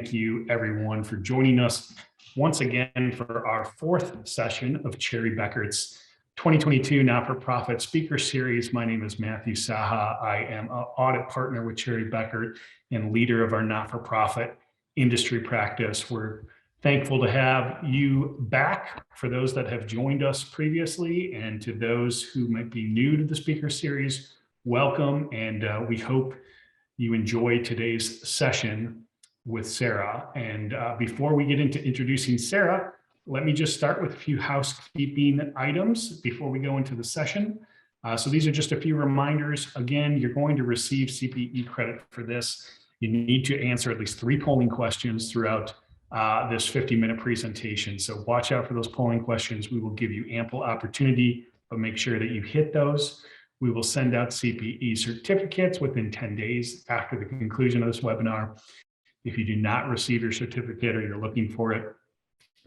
thank you everyone for joining us once again for our fourth session of Cherry Beckert's 2022 Not-for-Profit Speaker Series. My name is Matthew Saha. I am an audit partner with Cherry Beckert and leader of our not-for-profit industry practice. We're thankful to have you back for those that have joined us previously, and to those who might be new to the speaker series, welcome, and we hope you enjoy today's session with Sarah. And before we get into introducing Sarah, let me just start with a few housekeeping items before we go into the session. So these are just a few reminders. Again, you're going to receive CPE credit for this. You need to answer at least 3 polling questions throughout this 50-minute presentation. So watch out for those polling questions. We will give you ample opportunity, but make sure that you hit those. We will send out CPE certificates within 10 days after the conclusion of this webinar. If you do not receive your certificate or you're looking for it,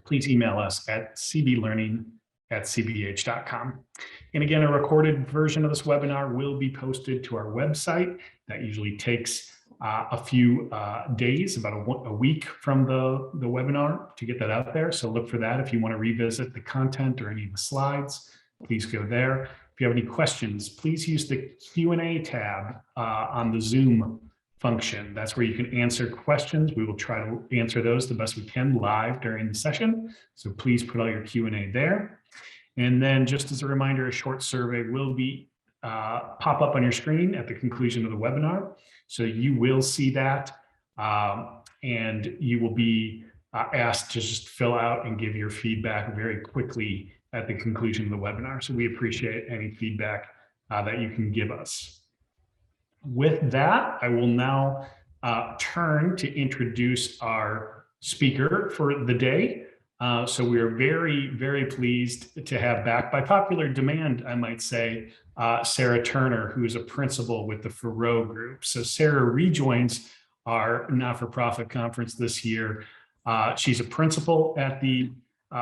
please email us at cblearning@cbh.com. And again, a recorded version of this webinar will be posted to our website. That usually takes a few days, about a week from the webinar to get that out there. So look for that. If you want to revisit the content or any of the slides, please go there. If you have any questions, please use the Q&A tab on the Zoom function. That's where you can answer questions. We will try to answer those the best we can live during the session. So please put all your Q&A there. And then just as a reminder, a short survey will be pop up on your screen at the conclusion of the webinar. So you will see that and you will be asked to just fill out and give your feedback very quickly at the conclusion of the webinar. So we appreciate any feedback that you can give us. With that, I will now turn to introduce our speaker for the day. So we are very, very pleased to have back, by popular demand, I might say, Sarah Turner, who is a principal with the Faroe Group. So Sarah rejoins our not-for-profit conference this year. She's a principal at the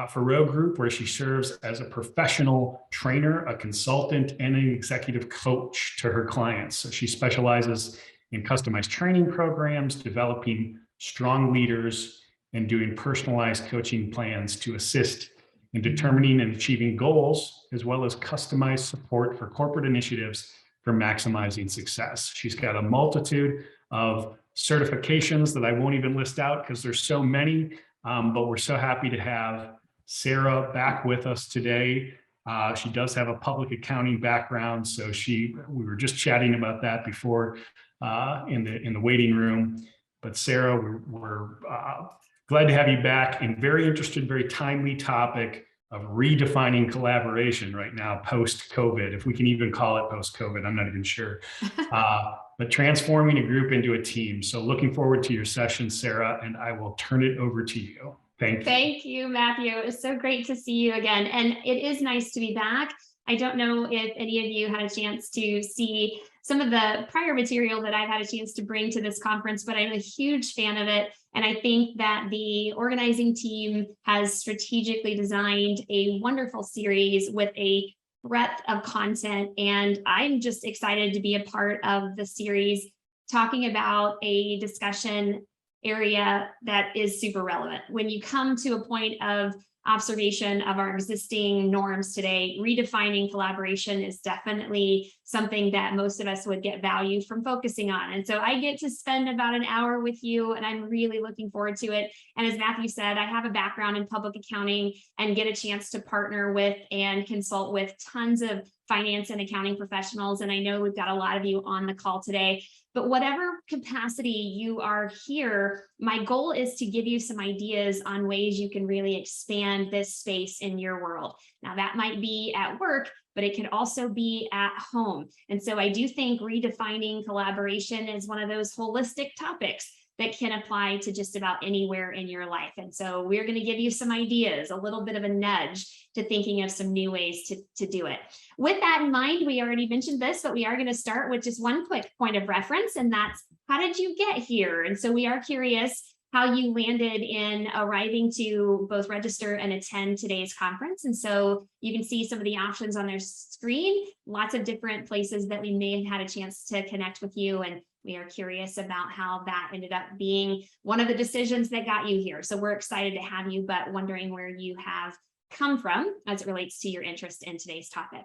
Faroe Group, where she serves as a professional trainer, a consultant, and an executive coach to her clients. So she specializes in customized training programs, developing strong leaders, and doing personalized coaching plans to assist in determining and achieving goals, as well as customized support for corporate initiatives for maximizing success. She's got a multitude of certifications that I won't even list out because there's so many, but we're so happy to have Sarah back with us today. She does have a public accounting background, so we were just chatting about that before in the waiting room. But Sarah, we're glad to have you back, and very interested, very timely topic of redefining collaboration right now post-COVID, if we can even call it post-COVID, I'm not even sure. But transforming a group into a team. So looking forward to your session, Sarah, and I will turn it over to you. Thank you. Thank you, Matthew. It's so great to see you again. And it is nice to be back. I don't know if any of you had a chance to see some of the prior material that I've had a chance to bring to this conference, but I'm a huge fan of it. And I think that the organizing team has strategically designed a wonderful series with a breadth of content. And I'm just excited to be a part of the series, talking about a discussion area that is super relevant. When you come to a point of observation of our existing norms today, redefining collaboration is definitely something that most of us would get value from focusing on. And so I get to spend about an hour with you, and I'm really looking forward to it. And as Matthew said, I have a background in public accounting and get a chance to partner with and consult with tons of finance and accounting professionals. And I know we've got a lot of you on the call today. But whatever capacity you are here, my goal is to give you some ideas on ways you can really expand this space in your world. Now, that might be at work, but it can also be at home. And so I do think redefining collaboration is one of those holistic topics that can apply to just about anywhere in your life. And so we're going to give you some ideas, a little bit of a nudge to thinking of some new ways to do it. With that in mind, we already mentioned this, but we are going to start with just one quick point of reference, and that's how did you get here? And so we are curious how you landed in arriving to both register and attend today's conference. And so you can see some of the options on their screen, lots of different places that we may have had a chance to connect with you. And We are curious about how that ended up being one of the decisions that got you here. So we're excited to have you, but wondering where you have come from as it relates to your interest in today's topic.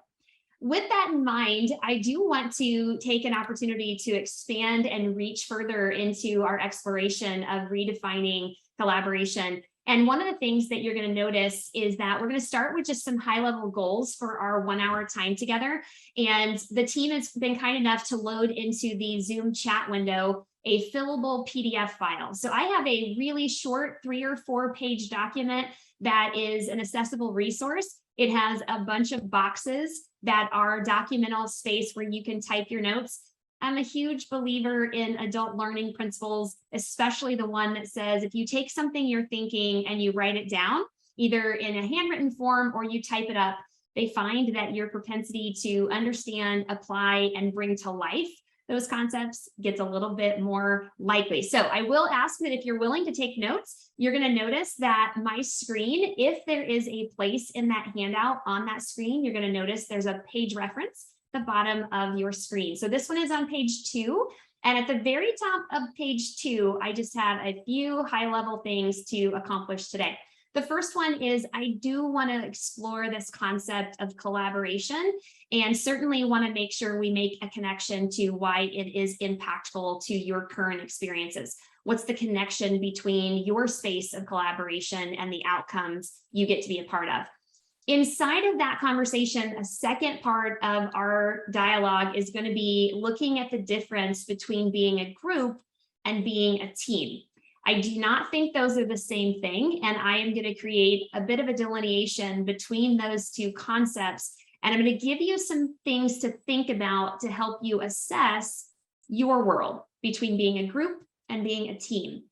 With that in mind, I do want to take an opportunity to expand and reach further into our exploration of redefining collaboration. And one of the things that you're going to notice is that we're going to start with just some high-level goals for our 1 hour time together. And the team has been kind enough to load into the Zoom chat window a fillable PDF file. So I have a really short 3 or 4 page document that is an accessible resource. It has a bunch of boxes that are documental space where you can type your notes. I'm a huge believer in adult learning principles, especially the one that says if you take something you're thinking and you write it down, either in a handwritten form or you type it up, they find that your propensity to understand, apply, and bring to life those concepts gets a little bit more likely. So I will ask that if you're willing to take notes, you're going to notice that my screen, if there is a place in that handout on that screen, you're going to notice there's a page reference at the bottom of your screen. So this one is on page 2. And at the very top of page 2, I just have a few high-level things to accomplish today. The first one is I do want to explore this concept of collaboration and certainly want to make sure we make a connection to why it is impactful to your current experiences. What's the connection between your space of collaboration and the outcomes you get to be a part of? Inside of that conversation, a second part of our dialogue is going to be looking at the difference between being a group and being a team. I do not think those are the same thing, and I am going to create a bit of a delineation between those two concepts, and I'm going to give you some things to think about to help you assess your world between being a group and being a team.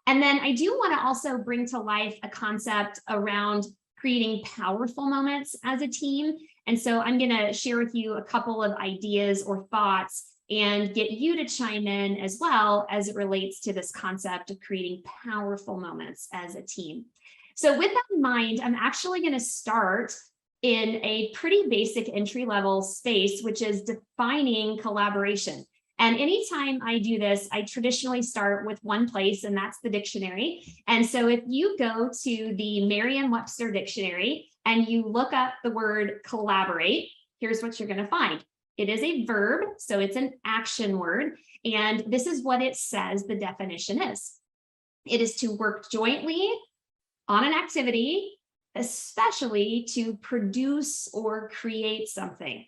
And then I do want to also bring to life a concept around creating powerful moments as a team, and so I'm going to share with you a couple of ideas or thoughts and get you to chime in as well as it relates to this concept of creating powerful moments as a team. So with that in mind, I'm actually going to start in a pretty basic entry-level space, which is defining collaboration. And anytime I do this, I traditionally start with one place, and that's the dictionary. And so if you go to the Merriam-Webster dictionary and you look up the word collaborate, here's what you're going to find. It is a verb, so it's an action word, and this is what it says the definition is. It is to work jointly on an activity, especially to produce or create something.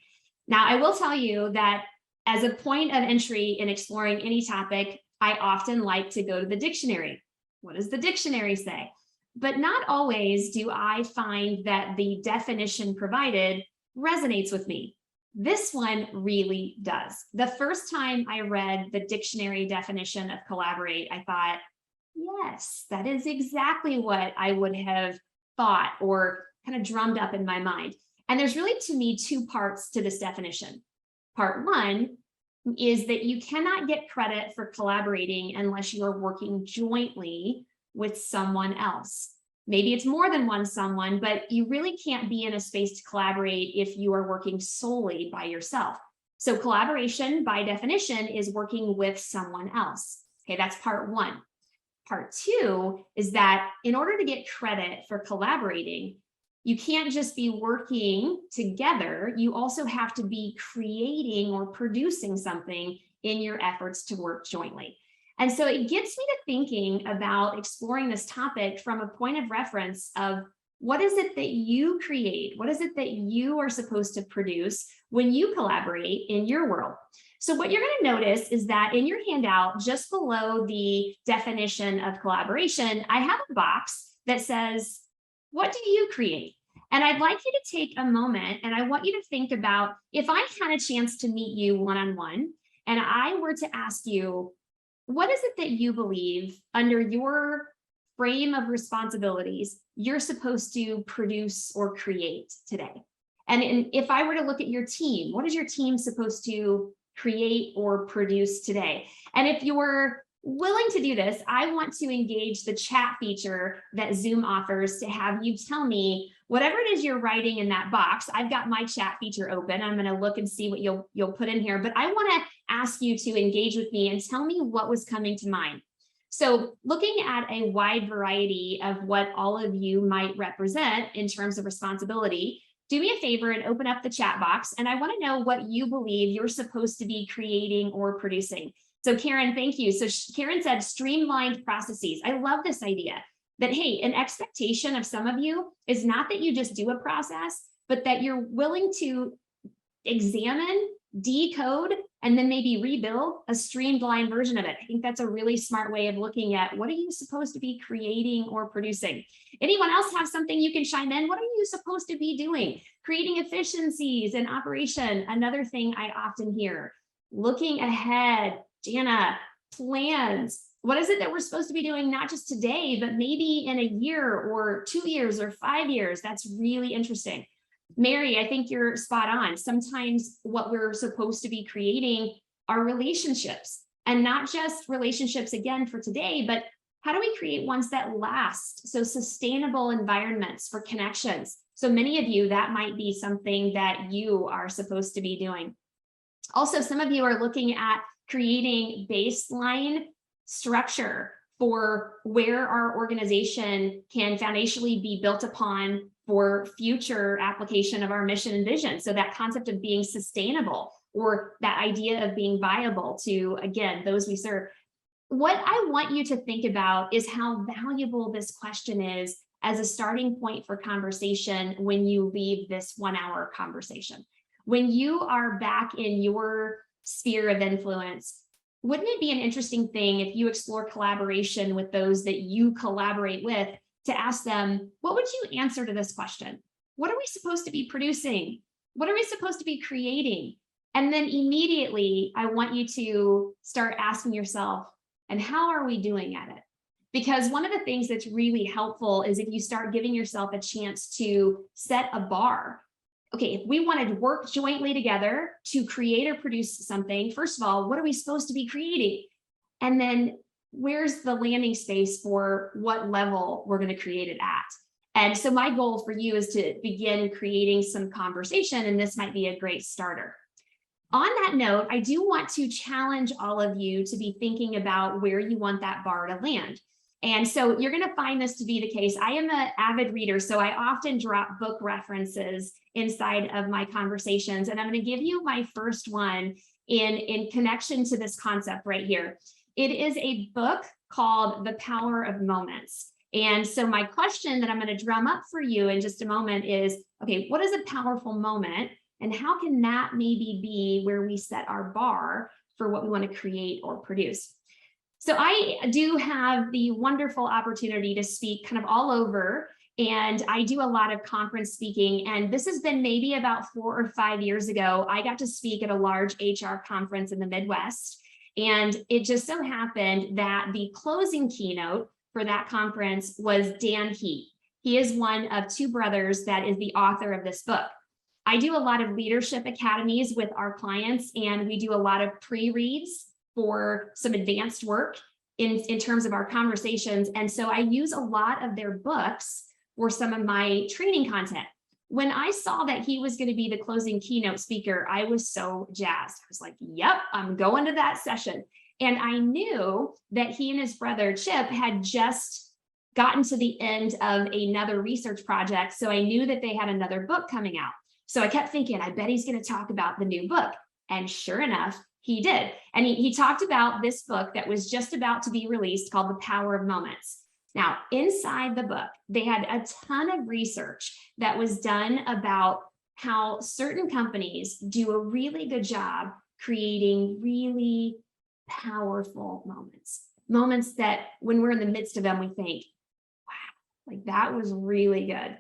Now, I will tell you that as a point of entry in exploring any topic, I often like to go to the dictionary. What does the dictionary say? But not always do I find that the definition provided resonates with me. This one really does. The first time I read the dictionary definition of collaborate, I thought, yes, that is exactly what I would have thought or kind of drummed up in my mind. And there's really, to me, 2 parts to this definition. Part 1 is that you cannot get credit for collaborating unless you are working jointly with someone else. Maybe it's more than one someone, but you really can't be in a space to collaborate if you are working solely by yourself. So collaboration, by definition, is working with someone else. Okay, that's part 1. Part 2 is that in order to get credit for collaborating, you can't just be working together. You also have to be creating or producing something in your efforts to work jointly. And so it gets me to thinking about exploring this topic from a point of reference of what is it that you create? What is it that you are supposed to produce when you collaborate in your world? So what you're going to notice is that in your handout, just below the definition of collaboration, I have a box that says, what do you create? And I'd like you to take a moment and I want you to think about if I had a chance to meet you one-on-one and I were to ask you, what is it that you believe under your frame of responsibilities you're supposed to produce or create today? And if I were to look at your team, what is your team supposed to create or produce today? And if you're willing to do this, I want to engage the chat feature that Zoom offers to have you tell me whatever it is you're writing in that box. I've got my chat feature open. I'm going to look and see what you'll put in here, but I want to ask you to engage with me and tell me what was coming to mind. So looking at a wide variety of what all of you might represent in terms of responsibility, do me a favor and open up the chat box. And I want to know what you believe you're supposed to be creating or producing. So Karen, thank you. So Karen said streamlined processes. I love this idea that, hey, an expectation of some of you is not that you just do a process, but that you're willing to examine, decode, and then maybe rebuild a streamlined version of it. I think that's a really smart way of looking at what are you supposed to be creating or producing. Anyone else have something you can chime in? What are you supposed to be doing? Creating efficiencies in operation. Another thing I often hear, looking ahead. Jana, plans. What is it that we're supposed to be doing, not just today, but maybe in a year or 2 years or 5 years? That's really interesting. Mary, I think you're spot on. Sometimes what we're supposed to be creating are relationships, and not just relationships again for today, but how do we create ones that last? So sustainable environments for connections. So many of you, that might be something that you are supposed to be doing. Also, some of you are looking at creating baseline structure for where our organization can foundationally be built upon for future application of our mission and vision. So that concept of being sustainable, or that idea of being viable to, again, those we serve. What I want you to think about is how valuable this question is as a starting point for conversation when you leave this 1 hour conversation. When you are back in your sphere of influence, wouldn't it be an interesting thing if you explore collaboration with those that you collaborate with to ask them, what would you answer to this question? What are we supposed to be producing? What are we supposed to be creating? And then immediately, I want you to start asking yourself, and how are we doing at it? Because one of the things that's really helpful is if you start giving yourself a chance to set a bar. Okay, if we want to work jointly together to create or produce something, first of all, what are we supposed to be creating? And then where's the landing space for what level we're going to create it at? And so my goal for you is to begin creating some conversation, and this might be a great starter. On that note, I do want to challenge all of you to be thinking about where you want that bar to land. And so you're going to find this to be the case. I am an avid reader, so I often drop book references inside of my conversations. And I'm going to give you my first one in connection to this concept right here. It is a book called The Power of Moments. And so my question that I'm going to drum up for you in just a moment is, okay, what is a powerful moment? And how can that maybe be where we set our bar for what we want to create or produce? So I do have the wonderful opportunity to speak kind of all over, and I do a lot of conference speaking. And this has been maybe about 4 or 5 years ago. I got to speak at a large HR conference in the Midwest. And it just so happened that the closing keynote for that conference was Dan Heath. He is one of 2 brothers that is the author of this book. I do a lot of leadership academies with our clients, and we do a lot of pre-reads for some advanced work in terms of our conversations. And so I use a lot of their books for some of my training content. When I saw that he was going to be the closing keynote speaker, I was so jazzed. I was like, yep, I'm going to that session. And I knew that he and his brother Chip had just gotten to the end of another research project. So I knew that they had another book coming out. So I kept thinking, I bet he's going to talk about the new book. And sure enough, he did. And he talked about this book that was just about to be released called The Power of Moments. Now, inside the book, they had a ton of research that was done about how certain companies do a really good job creating really powerful moments. Moments that when we're in the midst of them, we think, wow, like that was really good.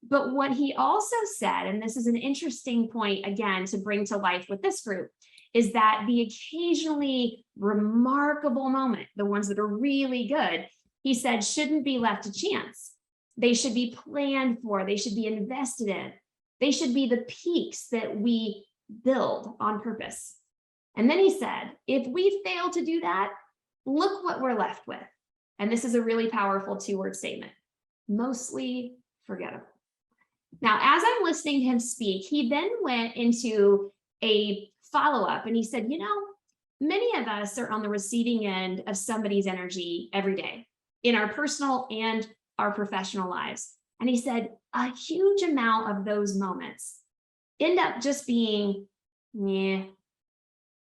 But what he also said, and this is an interesting point, again, to bring to life with this group, is that the occasionally remarkable moment, the ones that are really good, he said, shouldn't be left to chance. They should be planned for. They should be invested in. They should be the peaks that we build on purpose. And then he said, if we fail to do that, look what we're left with. And this is a really powerful 2-word statement: mostly forgettable. Now, as I'm listening to him speak, he then went into a follow-up and he said, you know, many of us are on the receiving end of somebody's energy every day in our personal and our professional lives. And he said a huge amount of those moments end up just being, yeah.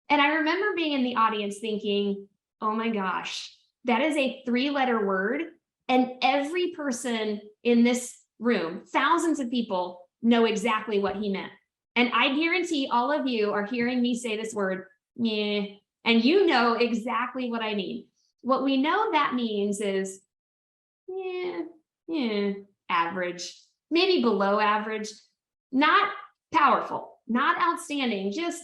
And I remember being in the audience thinking, oh my gosh, that is a 3-letter word. And every person in this room, thousands of people, know exactly what he meant. And I guarantee all of you are hearing me say this word, meh, and you know exactly what I mean. What we know that means is, average, maybe below average, not powerful, not outstanding, just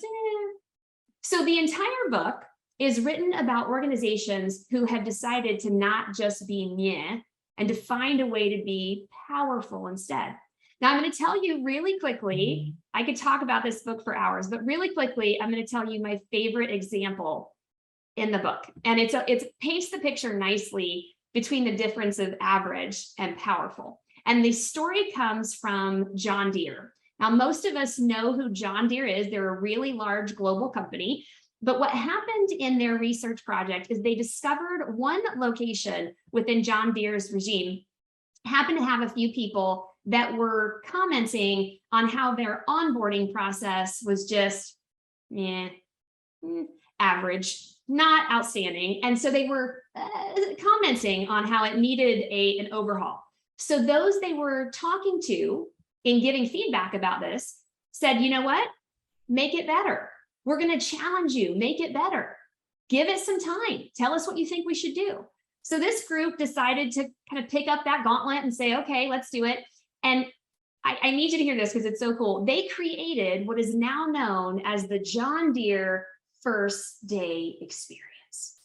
So the entire book is written about organizations who have decided to not just be meh and to find a way to be powerful instead. Now, I'm going to tell you really quickly, I could talk about this book for hours, but really quickly, I'm going to tell you my favorite example in the book. And it paints the picture nicely between the difference of average and powerful. And the story comes from John Deere. Now, most of us know who John Deere is. They're a really large global company. But what happened in their research project is they discovered one location within John Deere's regime happened to have a few people that were commenting on how their onboarding process was just average, not outstanding. And so they were commenting on how it needed an overhaul. So those they were talking to in giving feedback about this said, you know what, make it better. We're going to challenge you, make it better. Give it some time. Tell us what you think we should do. So this group decided to kind of pick up that gauntlet and say, okay, let's do it. And I need you to hear this because it's so cool. They created what is now known as the John Deere First Day Experience.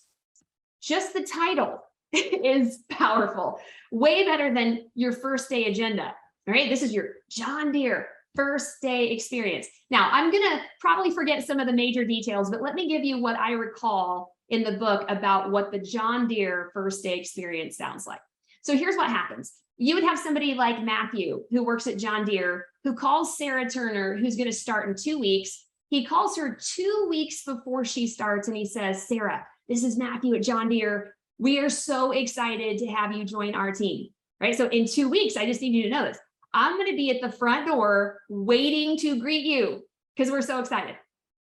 Just the title is powerful, way better than your first day agenda. All right, this is your John Deere First Day Experience. Now, I'm going to probably forget some of the major details, but let me give you what I recall in the book about what the John Deere First Day Experience sounds like. So here's what happens. You would have somebody like Matthew, who works at John Deere, who calls Sarah Turner, who's going to start in 2 weeks. He calls her 2 weeks before she starts, and he says, Sarah, this is Matthew at John Deere. We are so excited to have you join our team, right? So in 2 weeks, I just need you to know this. I'm going to be at the front door waiting to greet you because we're so excited.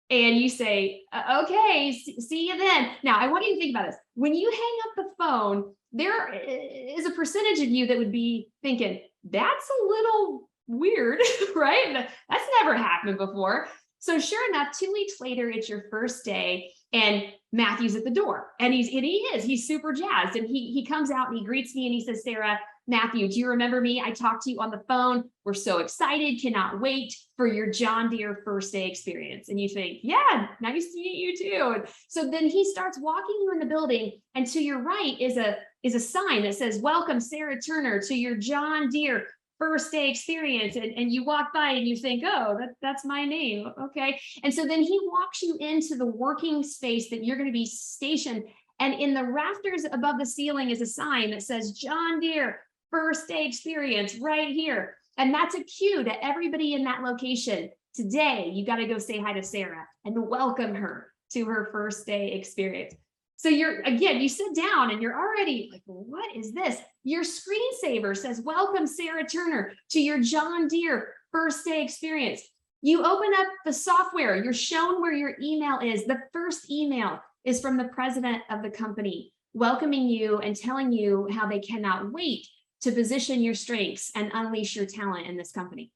And you say, okay, see you then. Now, I want you to think about this. When you hang up the phone, there is a percentage of you that would be thinking, that's a little weird, right? That's never happened before. So sure enough, 2 weeks later, it's your first day and Matthew's at the door and he's super jazzed. And he comes out and he greets me and he says, Sarah, Matthew, do you remember me? I talked to you on the phone. We're so excited, cannot wait for your John Deere First Day Experience. And you think, yeah, nice to meet you too. And so then he starts walking you in the building, and to your right is a sign that says, welcome Sarah Turner to your John Deere First Day Experience. And you walk by and you think, oh, that's my name. Okay. And so then he walks you into the working space that you're going to be stationed. And in the rafters above the ceiling is a sign that says John Deere First Day Experience right here. And that's a cue to everybody in that location. Today, you got to go say hi to Sarah and welcome her to her first day experience. So you sit down and you're already like, what is this? Your screensaver says, welcome Sarah Turner to your John Deere First Day Experience. You open up the software, you're shown where your email is. The first email is from the president of the company, welcoming you and telling you how they cannot wait to position your strengths and unleash your talent in this company.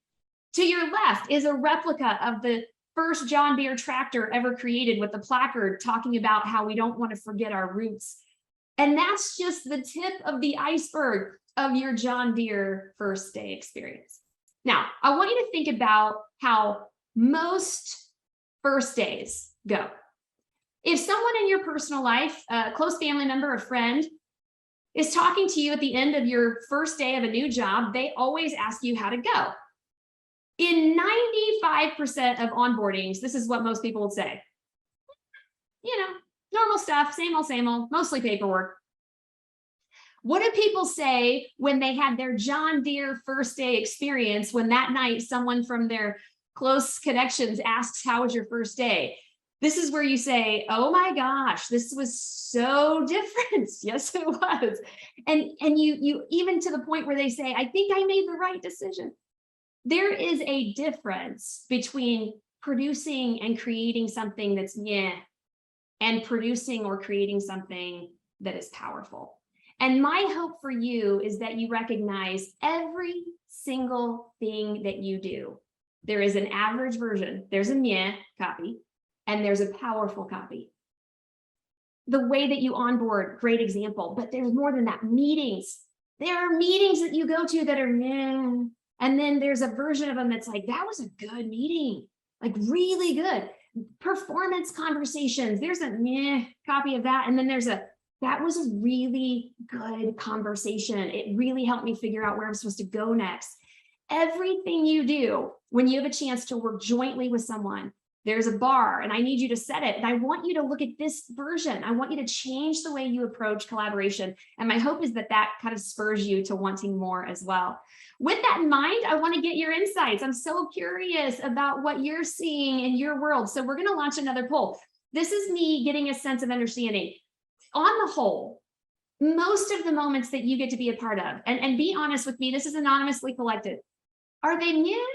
To your left is a replica of the first John Deere tractor ever created with the placard talking about how we don't want to forget our roots. And that's just the tip of the iceberg of your John Deere First Day Experience. Now, I want you to think about how most first days go. If someone in your personal life, a close family member, a friend, is talking to you at the end of your first day of a new job, they always ask you how to go. In 95% of onboardings, this is what most people would say. Normal stuff, same old, mostly paperwork. What do people say when they had their John Deere First Day Experience, when that night someone from their close connections asks, how was your first day? This is where you say, oh my gosh, this was so different. Yes, it was. And you even to the point where they say, I think I made the right decision. There is a difference between producing and creating something that's yeah, and producing or creating something that is powerful. And my hope for you is that you recognize every single thing that you do. There is an average version, there's a meh copy, and there's a powerful copy. The way that you onboard, great example, but there's more than that. Meetings. There are meetings that you go to that are meh, and then there's a version of them that's like, that was a good meeting, like really good. Performance conversations, there's a meh copy of that, and then there's a, that was a really good conversation. It really helped me figure out where I'm supposed to go next. Everything you do when you have a chance to work jointly with someone, there's a bar and I need you to set it. And I want you to look at this version. I want you to change the way you approach collaboration. And my hope is that that kind of spurs you to wanting more as well. With that in mind, I want to get your insights. I'm so curious about what you're seeing in your world. So we're going to launch another poll. This is me getting a sense of understanding. On the whole, most of the moments that you get to be a part of, and be honest with me, this is anonymously collected. Are they new?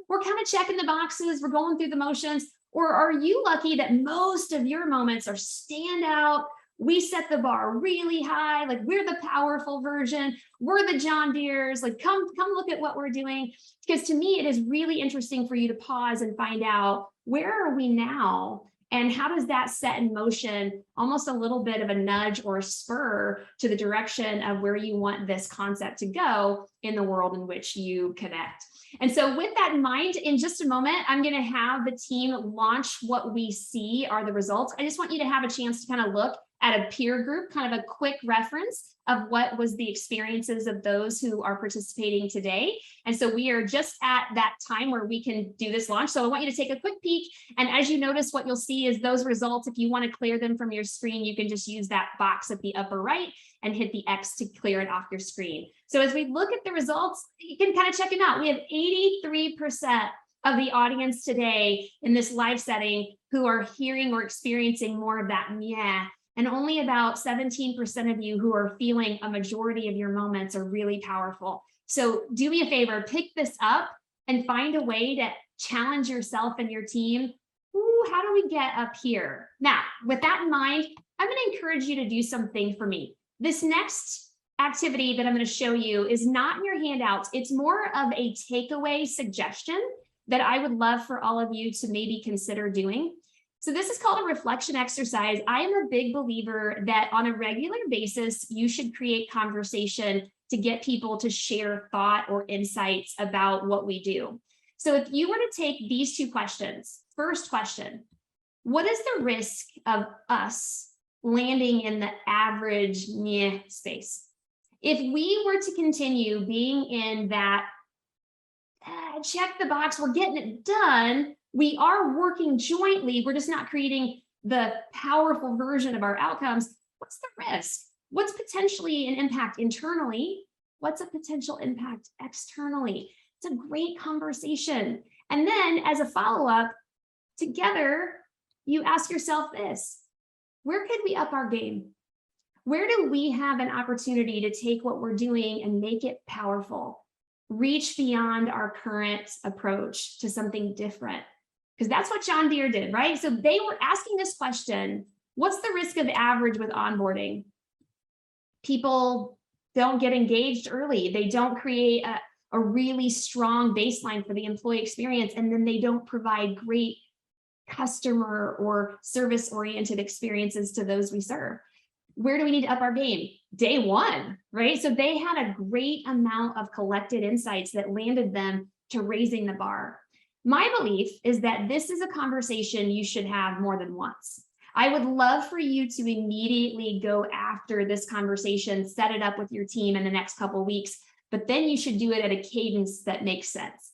We're kind of checking the boxes, we're going through the motions, or are you lucky that most of your moments are standout? We set the bar really high, like we're the powerful version, we're the John Deeres, like come look at what we're doing. Because to me, it is really interesting for you to pause and find out, where are we now? And how does that set in motion almost a little bit of a nudge or a spur to the direction of where you want this concept to go in the world in which you connect? And so with that in mind, in just a moment, I'm going to have the team launch what we see are the results. I just want you to have a chance to kind of look at a peer group, kind of a quick reference of what was the experiences of those who are participating today. And so we are just at that time where we can do this launch. So I want you to take a quick peek. And as you notice, what you'll see is those results. If you want to clear them from your screen, you can just use that box at the upper right and hit the X to clear it off your screen. So as we look at the results, you can kind of check them out. We have 83% of the audience today in this live setting who are hearing or experiencing more of that yeah, and only about 17% of you who are feeling a majority of your moments are really powerful. So do me a favor, pick this up and find a way to challenge yourself and your team. Ooh, how do we get up here? Now, with that in mind, I'm going to encourage you to do something for me. This next activity that I'm going to show you is not in your handouts. It's more of a takeaway suggestion that I would love for all of you to maybe consider doing. So this is called a reflection exercise. I am a big believer that on a regular basis, you should create conversation to get people to share thought or insights about what we do. So if you were to take these two questions, first question, what is the risk of us landing in the average meh space? If we were to continue being in that check the box, we're getting it done, we are working jointly, we're just not creating the powerful version of our outcomes, what's the risk? What's potentially an impact internally? What's a potential impact externally? It's a great conversation. And then as a follow-up, together, you ask yourself this, where could we up our game? Where do we have an opportunity to take what we're doing and make it powerful? Reach beyond our current approach to something different. Because that's what John Deere did, right? So they were asking this question, what's the risk of average with onboarding? People don't get engaged early. They don't create a really strong baseline for the employee experience, and then they don't provide great customer or service-oriented experiences to those we serve. Where do we need to up our game? Day one, right? So they had a great amount of collected insights that landed them to raising the bar. My belief is that this is a conversation you should have more than once. I would love for you to immediately go after this conversation, set it up with your team in the next couple of weeks, but then you should do it at a cadence that makes sense.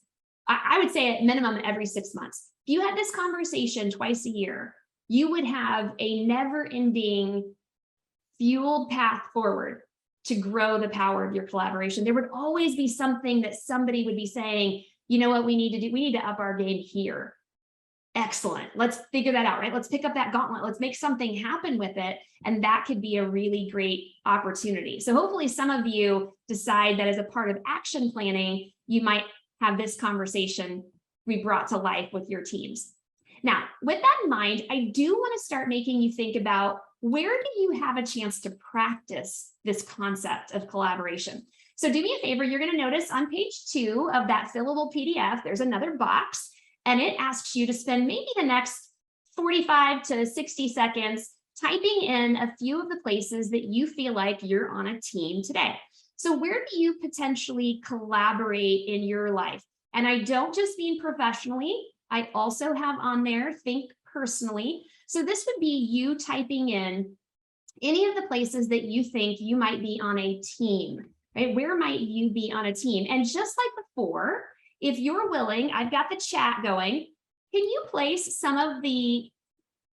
I would say at minimum every 6 months. If you had this conversation twice a year, you would have a never-ending fueled path forward to grow the power of your collaboration. There would always be something that somebody would be saying, you know what we need to do? We need to up our game here. Excellent. Let's figure that out, right? Let's pick up that gauntlet. Let's make something happen with it. And that could be a really great opportunity. So hopefully some of you decide that as a part of action planning, you might have this conversation be brought to life with your teams. Now, with that in mind, I do want to start making you think about, where do you have a chance to practice this concept of collaboration? So do me a favor, you're going to notice on page 2 of that fillable PDF, there's another box, and it asks you to spend maybe the next 45 to 60 seconds typing in a few of the places that you feel like you're on a team today. So where do you potentially collaborate in your life? And I don't just mean professionally, I also have on there, think personally. So this would be you typing in any of the places that you think you might be on a team, right? Where might you be on a team? And just like before, if you're willing, I've got the chat going. Can you place some of the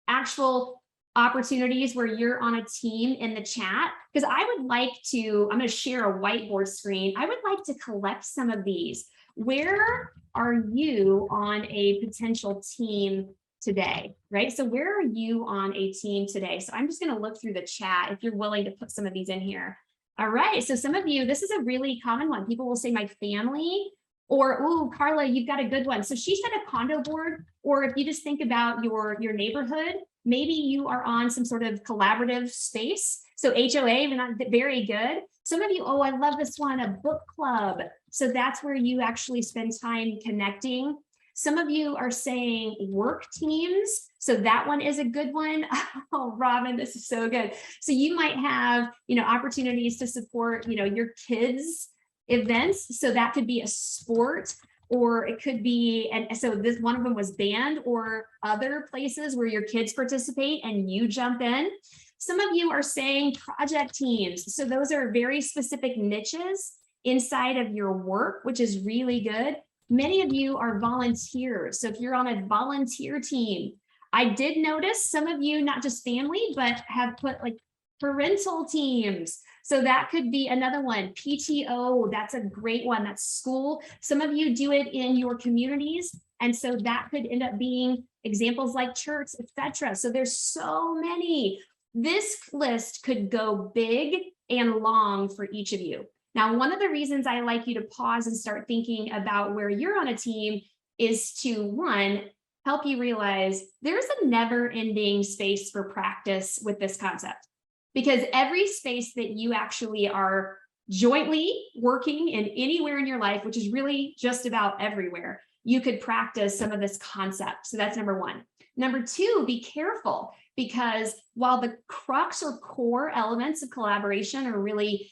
actual opportunities where you're on a team in the chat? Because I would like to, I'm going to share a whiteboard screen. I would like to collect some of these. Where are you on a potential team today, right? So where are you on a team today? So I'm just going to look through the chat if you're willing to put some of these in here. All right, so some of you, this is a really common one. People will say my family, or, oh, Carla, you've got a good one. So she said a condo board, or if you just think about your neighborhood, maybe you are on some sort of collaborative space. So HOA, not very good. Some of you, oh, I love this one, a book club. So that's where you actually spend time connecting. Some of you are saying work teams. So that one is a good one. Oh, Robin, this is so good. So you might have, opportunities to support, your kids' events. So that could be a sport, or it could be, and so this one of them was band, or other places where your kids participate and you jump in. Some of you are saying project teams. So those are very specific niches inside of your work, which is really good. Many of you are volunteers. So if you're on a volunteer team, I did notice some of you, not just family, but have put like parental teams. So that could be another one. PTO, that's a great one. That's school. Some of you do it in your communities. And so that could end up being examples like church, etc. So there's so many. This list could go big and long for each of you. Now, one of the reasons I like you to pause and start thinking about where you're on a team is to, one, help you realize there's a never-ending space for practice with this concept. Because every space that you actually are jointly working in anywhere in your life, which is really just about everywhere, you could practice some of this concept. So that's number one. Number two, be careful, because while the crux or core elements of collaboration are really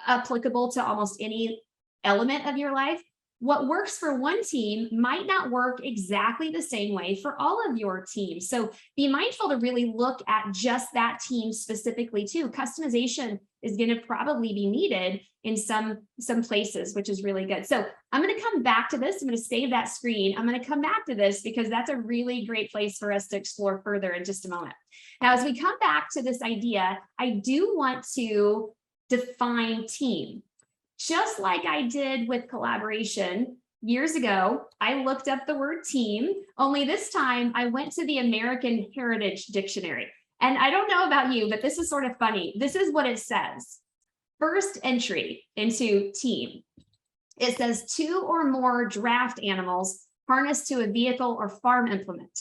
applicable to almost any element of your life, what works for one team might not work exactly the same way for all of your teams. So be mindful to really look at just that team specifically too. Customization is going to probably be needed in some places, which is really good. So I'm going to come back to this. I'm going to save that screen. I'm going to come back to this because that's a really great place for us to explore further in just a moment. Now, as we come back to this idea, I do want to define team. Just like I did with collaboration years ago, I looked up the word team, only this time I went to the American Heritage Dictionary. And I don't know about you, but this is sort of funny. This is what it says. First entry into team. It says 2 or more draft animals harnessed to a vehicle or farm implement,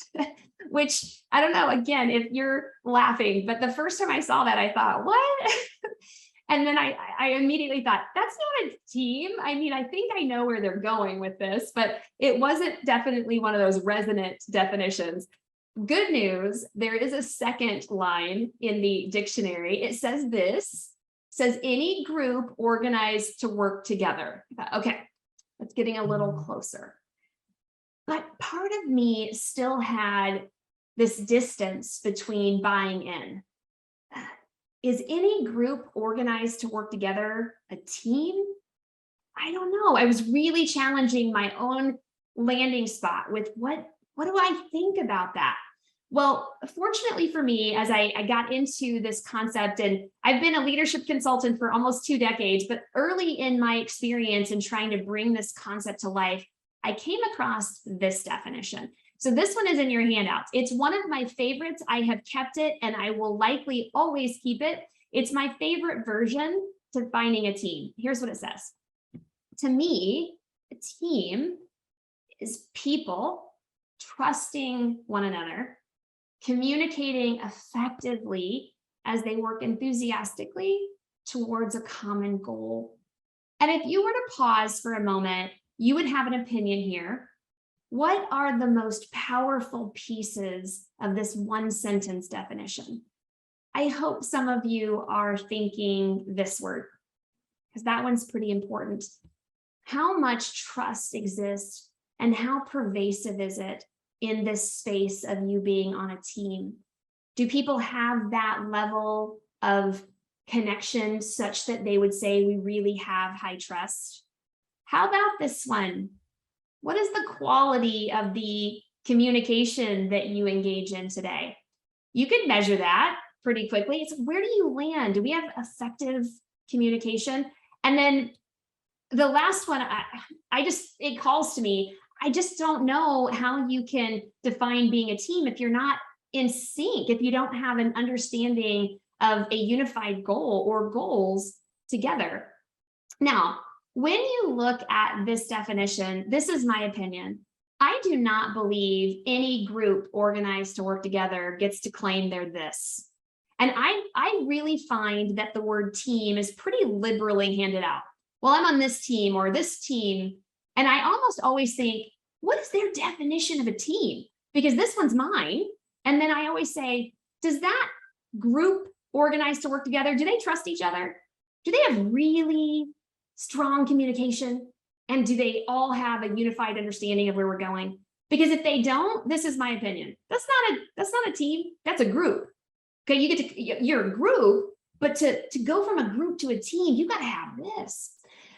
which I don't know, again, if you're laughing, but the first time I saw that, I thought, what? And then I immediately thought, that's not a team. I mean, I think I know where they're going with this, but it wasn't definitely one of those resonant definitions. Good news, there is a second line in the dictionary. It says this, says any group organized to work together. I thought, okay, that's getting a little closer. But part of me still had this distance between buying in. Is any group organized to work together a team? I don't know. I was really challenging my own landing spot with what do I think about that? Well, fortunately for me, as I got into this concept, and I've been a leadership consultant for almost 2 decades, but early in my experience in trying to bring this concept to life, I came across this definition. So this one is in your handouts. It's one of my favorites. I have kept it and I will likely always keep it. It's my favorite version to finding a team. Here's what it says. To me, a team is people trusting one another, communicating effectively as they work enthusiastically towards a common goal. And if you were to pause for a moment, you would have an opinion here. What are the most powerful pieces of this one sentence definition? I hope some of you are thinking this word, because that one's pretty important. How much trust exists and how pervasive is it in this space of you being on a team? Do people have that level of connection such that they would say we really have high trust? How about this one? What is the quality of the communication that you engage in today? You can measure that pretty quickly. It's where do you land? Do we have effective communication? And then the last one, it calls to me. I just don't know how you can define being a team if you're not in sync, if you don't have an understanding of a unified goal or goals together. Now, when you look at this definition, this is my opinion. I do not believe any group organized to work together gets to claim they're this. And I really find that the word team is pretty liberally handed out. Well, I'm on this team or this team. And I almost always think, what is their definition of a team? Because this one's mine. And then I always say, does that group organized to work together, do they trust each other? Do they have really strong communication? And do they all have a unified understanding of where we're going? Because if they don't, this is my opinion. That's not a team. That's a group. Okay, you're a group, but to go from a group to a team, you got to have this.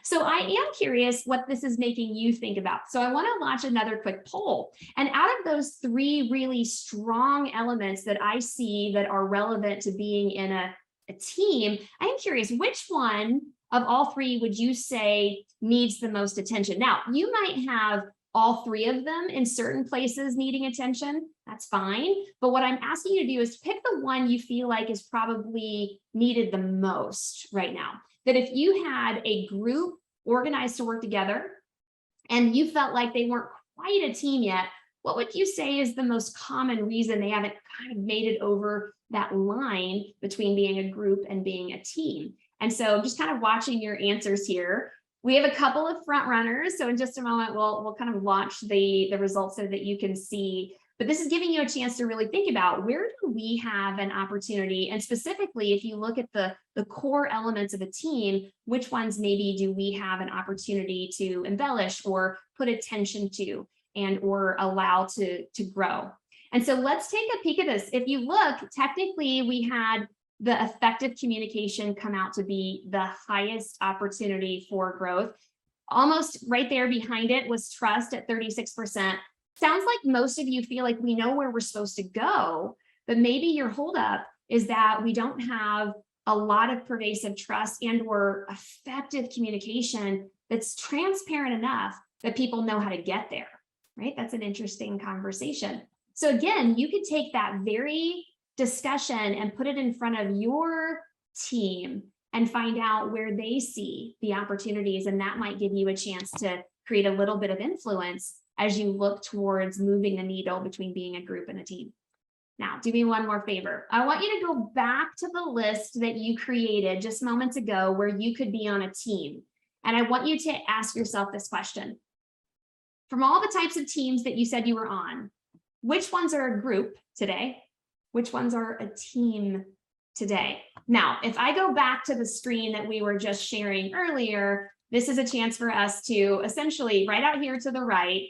So I am curious what this is making you think about. So I want to launch another quick poll. And out of those three really strong elements that I see that are relevant to being in a team, I'm curious, which one of all three would you say needs the most attention? Now, you might have all three of them in certain places needing attention. That's fine. But what I'm asking you to do is pick the one you feel like is probably needed the most right now. That if you had a group organized to work together and you felt like they weren't quite a team yet, what would you say is the most common reason they haven't kind of made it over that line between being a group and being a team? And so just kind of watching your answers here. We have a couple of front runners. So in just a moment, we'll kind of launch the results so that you can see. But this is giving you a chance to really think about where do we have an opportunity? And specifically, if you look at the core elements of a team, which ones maybe do we have an opportunity to embellish or put attention to and or allow to grow? And so let's take a peek at this. If you look, technically, we had the effective communication come out to be the highest opportunity for growth. Almost right there behind it was trust at 36%. Sounds like most of you feel like we know where we're supposed to go, but maybe your holdup is that we don't have a lot of pervasive trust and or effective communication that's transparent enough that people know how to get there, right? That's an interesting conversation. So again, you could take that very discussion and put it in front of your team and find out where they see the opportunities. And that might give you a chance to create a little bit of influence as you look towards moving the needle between being a group and a team. Now, do me one more favor. I want you to go back to the list that you created just moments ago where you could be on a team. And I want you to ask yourself this question. From all the types of teams that you said you were on, which ones are a group today? Which ones are a team today? Now, if I go back to the screen that we were just sharing earlier, this is a chance for us to essentially right out here to the right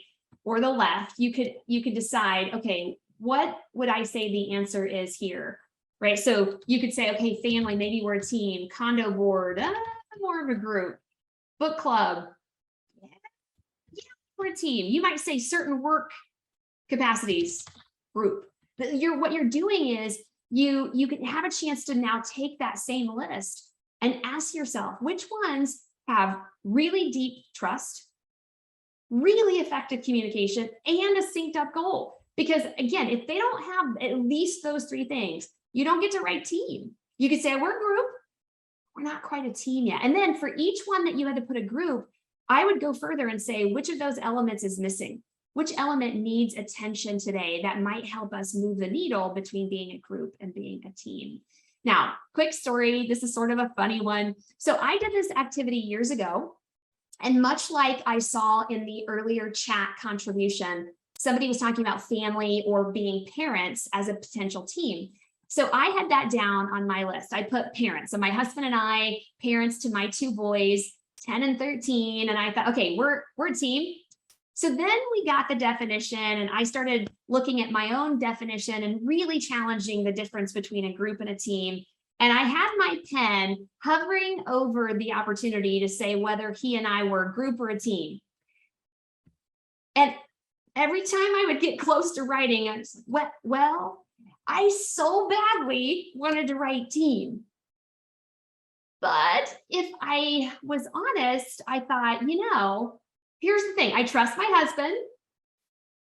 or the left, you could decide, okay, what would I say the answer is here, right? So you could say, okay, family, maybe we're a team, condo board, more of a group, book club, yeah, we're a team. You might say certain work capacities, group. But what you're doing is you can have a chance to now take that same list and ask yourself, which ones have really deep trust, really effective communication, and a synced up goal. Because again, if they don't have at least those three things, you don't get to write team. You could say we're a group, we're not quite a team yet. And then for each one that you had to put a group, I would go further and say, which of those elements is missing? Which element needs attention today that might help us move the needle between being a group and being a team? Now, quick story. This is sort of a funny one. So I did this activity years ago. And much like I saw in the earlier chat contribution, somebody was talking about family or being parents as a potential team. So I had that down on my list. I put parents. So my husband and I, parents to my two boys, 10 and 13. And I thought, okay, we're a team. So then we got the definition and I started looking at my own definition and really challenging the difference between a group and a team. And I had my pen hovering over the opportunity to say whether he and I were a group or a team. And every time I would get close to writing, I was like, well, I so badly wanted to write team. But if I was honest, I thought, here's the thing. I trust my husband.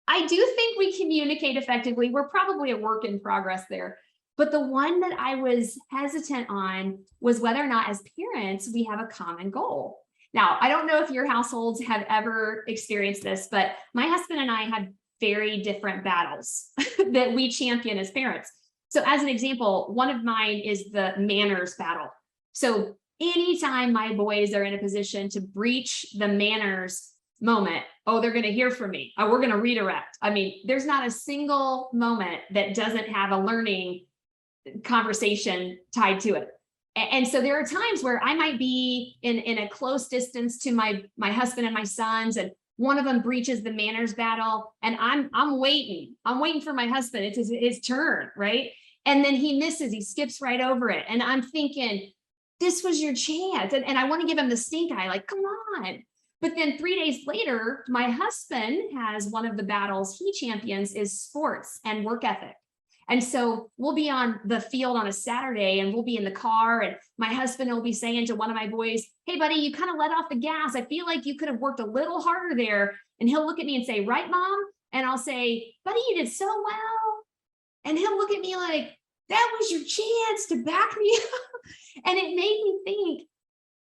I do think we communicate effectively. We're probably a work in progress there. But the one that I was hesitant on was whether or not as parents, we have a common goal. Now, I don't know if your households have ever experienced this, but my husband and I had very different battles that we champion as parents. So as an example, one of mine is the manners battle. So anytime my boys are in a position to breach the manners moment, oh, they're going to hear from me. Oh, we're going to redirect. I mean, there's not a single moment that doesn't have a learning conversation tied to it. And so there are times where I might be in a close distance to my husband and my sons, and one of them breaches the manners battle, and I'm waiting for my husband. It's his turn, right? And then he misses, he skips right over it. And I'm thinking, this was your chance. And I want to give him the stink eye, like, come on. But then 3 days later, my husband has one of the battles he champions is sports and work ethic. And so we'll be on the field on a Saturday and we'll be in the car, and my husband will be saying to one of my boys, hey buddy, you kind of let off the gas. I feel like you could have worked a little harder there. And he'll look at me and say, right, mom? And I'll say, buddy, you did so well. And he'll look at me like, that was your chance to back me up. And it made me think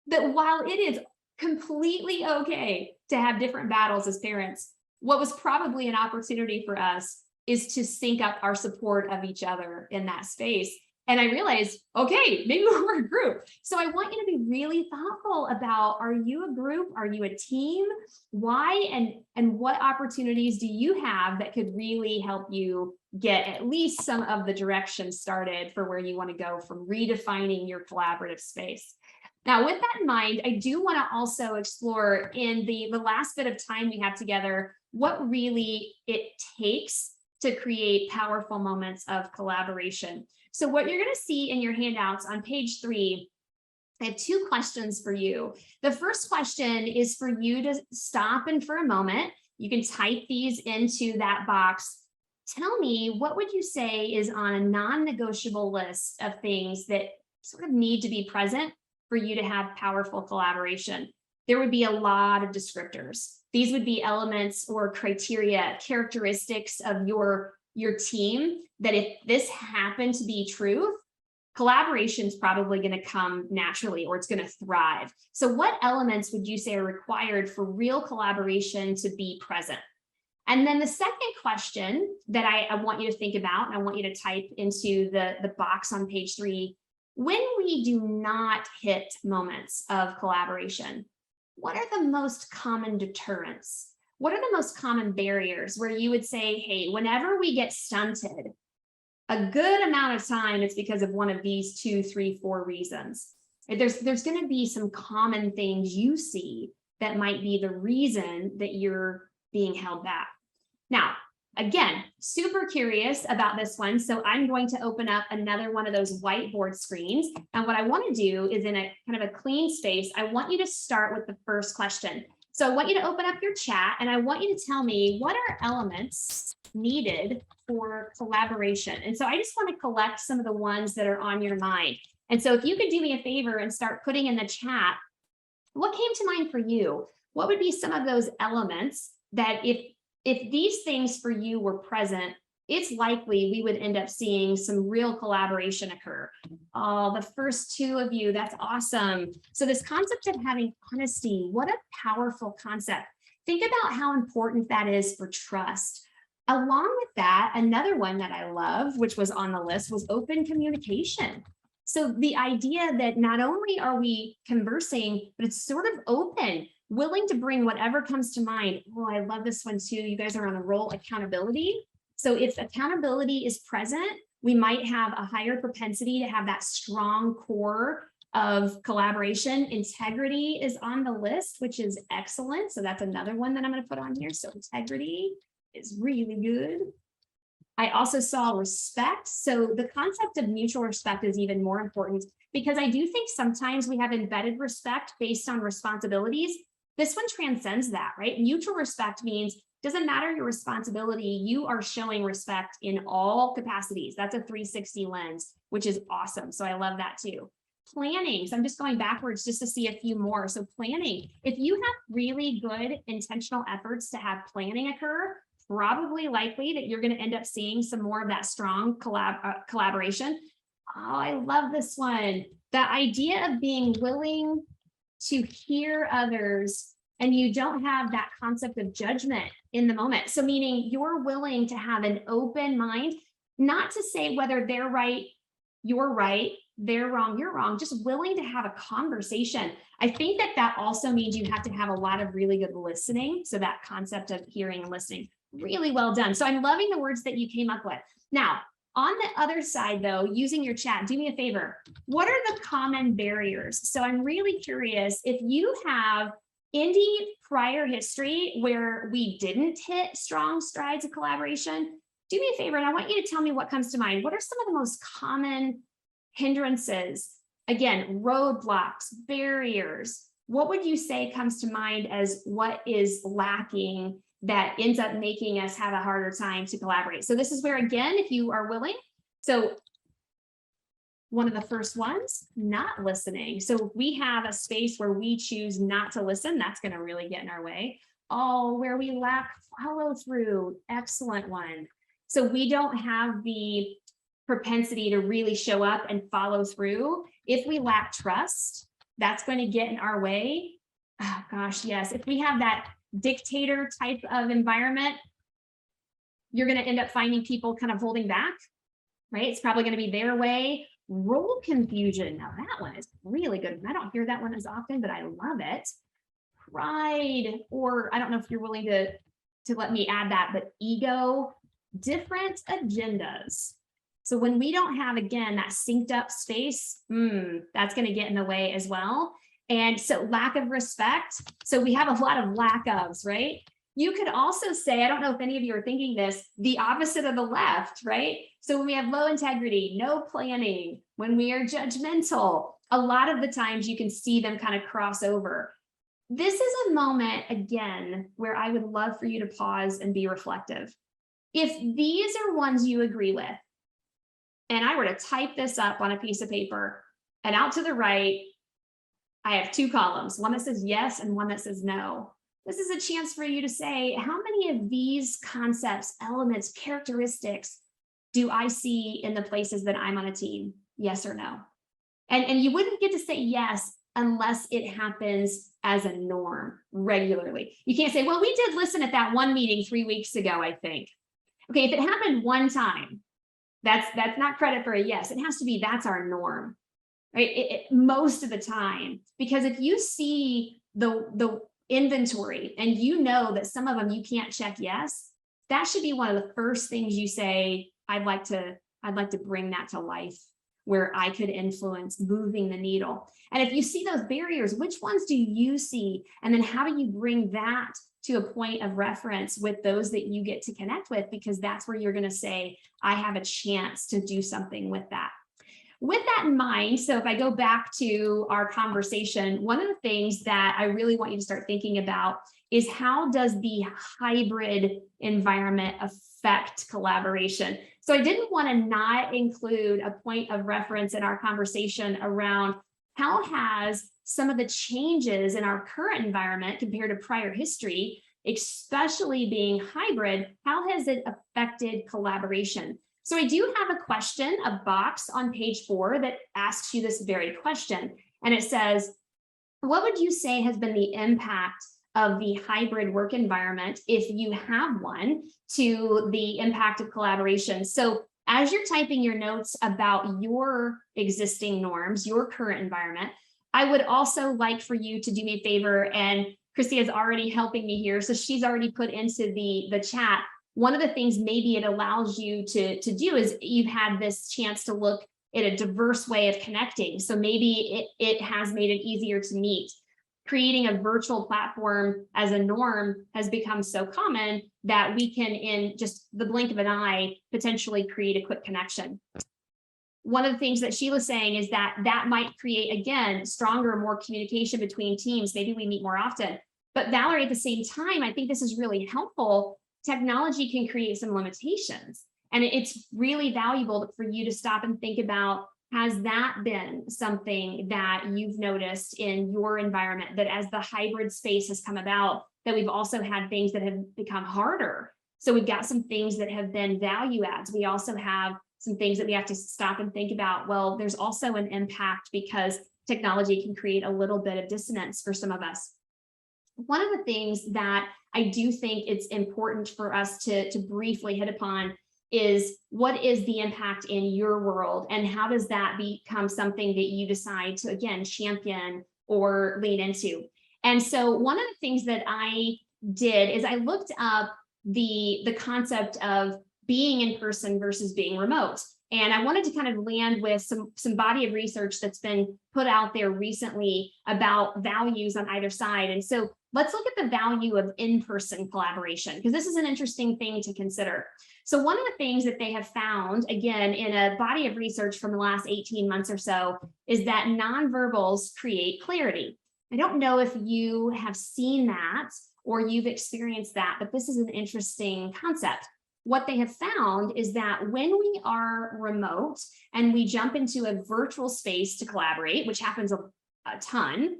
that while it is completely okay to have different battles as parents, what was probably an opportunity for us is to sync up our support of each other in that space. And I realized, okay, maybe we're a group. So I want you to be really thoughtful about, are you a group? Are you a team? Why? And what opportunities do you have that could really help you get at least some of the direction started for where you want to go from redefining your collaborative space? Now, with that in mind, I do want to also explore in the last bit of time we have together, what really it takes to create powerful moments of collaboration. So what you're going to see in your handouts on page 3, I have 2 questions for you. The first question is for you to stop and for a moment, you can type these into that box. Tell me, what would you say is on a non-negotiable list of things that sort of need to be present for you to have powerful collaboration? There would be a lot of descriptors. These would be elements or criteria, characteristics of your team that if this happened to be true, collaboration is probably going to come naturally, or it's going to thrive. So what elements would you say are required for real collaboration to be present? And then the second question that I want you to think about, and I want you to type into the box on page 3, when we do not hit moments of collaboration, what are the most common deterrents? What are the most common barriers where you would say, hey, whenever we get stunted, a good amount of time it's because of one of these 2, 3, 4 reasons. There's going to be some common things you see that might be the reason that you're being held back. Now, again, super curious about this one. So I'm going to open up another one of those whiteboard screens. And what I want to do is in a kind of a clean space, I want you to start with the first question. So I want you to open up your chat and I want you to tell me, what are elements needed for collaboration? And so I just want to collect some of the ones that are on your mind. And so if you could do me a favor and start putting in the chat, what came to mind for you? What would be some of those elements that if if these things for you were present, it's likely we would end up seeing some real collaboration occur. Oh, the first two of you, that's awesome. So this concept of having honesty, what a powerful concept. Think about how important that is for trust. Along with that, another one that I love, which was on the list, was open communication. So the idea that not only are we conversing, but it's sort of open, willing to bring whatever comes to mind. Oh, I love this one too. You guys are on a roll, accountability. So if accountability is present, we might have a higher propensity to have that strong core of collaboration. Integrity is on the list, which is excellent. So that's another one that I'm going to put on here. So integrity is really good. I also saw respect. So the concept of mutual respect is even more important because I do think sometimes we have embedded respect based on responsibilities. This one transcends that, right? Mutual respect means doesn't matter your responsibility, you are showing respect in all capacities. That's a 360 lens, which is awesome. So I love that too. Planning. So I'm just going backwards just to see a few more. So planning, if you have really good intentional efforts to have planning occur, probably likely that you're going to end up seeing some more of that strong collaboration. Oh, I love this one. The idea of being willing to hear others and you don't have that concept of judgment in the moment. So meaning you're willing to have an open mind, not to say whether they're right, you're right, they're wrong, you're wrong, just willing to have a conversation. I think that that also means you have to have a lot of really good listening. So that concept of hearing and listening, really well done. So I'm loving the words that you came up with. Now, on the other side though, using your chat, do me a favor. What are the common barriers? So I'm really curious if you have any prior history where we didn't hit strong strides of collaboration, do me a favor and I want you to tell me what comes to mind. What are some of the most common hindrances? Again, roadblocks, barriers. What would you say comes to mind as what is lacking that ends up making us have a harder time to collaborate? So this is where, again, if you are willing, so one of the first ones, not listening. So if we have a space where we choose not to listen, that's going to really get in our way. Oh, where we lack follow through, excellent one. So we don't have the propensity to really show up and follow through. If we lack trust, that's going to get in our way. Oh gosh, yes. If we have that dictator type of environment, you're going to end up finding people kind of holding back, right? It's probably going to be their way. Role confusion. Now that one is really good. I don't hear that one as often, but I love it. Pride, or I don't know if you're willing to let me add that, but ego, different agendas. So when we don't have, again, that synced up space, that's going to get in the way as well. And so lack of respect. So we have a lot of lack ofs, right? You could also say, I don't know if any of you are thinking this, the opposite of the left, right? So when we have low integrity, no planning, when we are judgmental, a lot of the times you can see them kind of cross over. This is a moment, again, where I would love for you to pause and be reflective. If these are ones you agree with, and I were to type this up on a piece of paper, and out to the right, I have two columns, one that says yes and one that says no. This is a chance for you to say, how many of these concepts, elements, characteristics do I see in the places that I'm on a team? Yes or no? And you wouldn't get to say yes unless it happens as a norm regularly. You can't say, well, we did listen at that one meeting 3 weeks ago, I think. Okay, if it happened one time, that's not credit for a yes. It has to be that's our norm, right? Most of the time, because if you see the inventory and you know that some of them you can't check yes, that should be one of the first things you say, I'd like to bring that to life where I could influence moving the needle. And if you see those barriers, which ones do you see? And then how do you bring that to a point of reference with those that you get to connect with? Because that's where you're going to say, I have a chance to do something with that. With that in mind, so if I go back to our conversation, one of the things that I really want you to start thinking about is how does the hybrid environment affect collaboration? So I didn't want to not include a point of reference in our conversation around how has some of the changes in our current environment compared to prior history especially being hybrid, how has it affected collaboration? So I do have a question, a box on page 4 that asks you this very question. And it says, what would you say has been the impact of the hybrid work environment, if you have one, to the impact of collaboration? So as you're typing your notes about your existing norms, your current environment, I would also like for you to do me a favor, and Christy is already helping me here, so she's already put into the chat. One of the things maybe it allows you to do is you've had this chance to look at a diverse way of connecting. So maybe it has made it easier to meet. Creating a virtual platform as a norm has become so common that we can, in just the blink of an eye, potentially create a quick connection. One of the things that Sheila's saying is that that might create, again, stronger, more communication between teams. Maybe we meet more often. But Valerie, at the same time, I think this is really helpful. Technology can create some limitations. And it's really valuable for you to stop and think about, has that been something that you've noticed in your environment, that as the hybrid space has come about, that we've also had things that have become harder? So we've got some things that have been value adds. We also have some things that we have to stop and think about. Well, there's also an impact because technology can create a little bit of dissonance for some of us. One of the things that I do think it's important for us to briefly hit upon is, what is the impact in your world, and how does that become something that you decide to, again, champion or lean into? And so one of the things that I did is I looked up the concept of being in person versus being remote. And I wanted to kind of land with some body of research that's been put out there recently about values on either side. And so let's look at the value of in-person collaboration, because this is an interesting thing to consider. So one of the things that they have found, again, in a body of research from the last 18 months or so, is that nonverbals create clarity. I don't know if you have seen that or you've experienced that, but this is an interesting concept. What they have found is that when we are remote and we jump into a virtual space to collaborate, which happens a ton,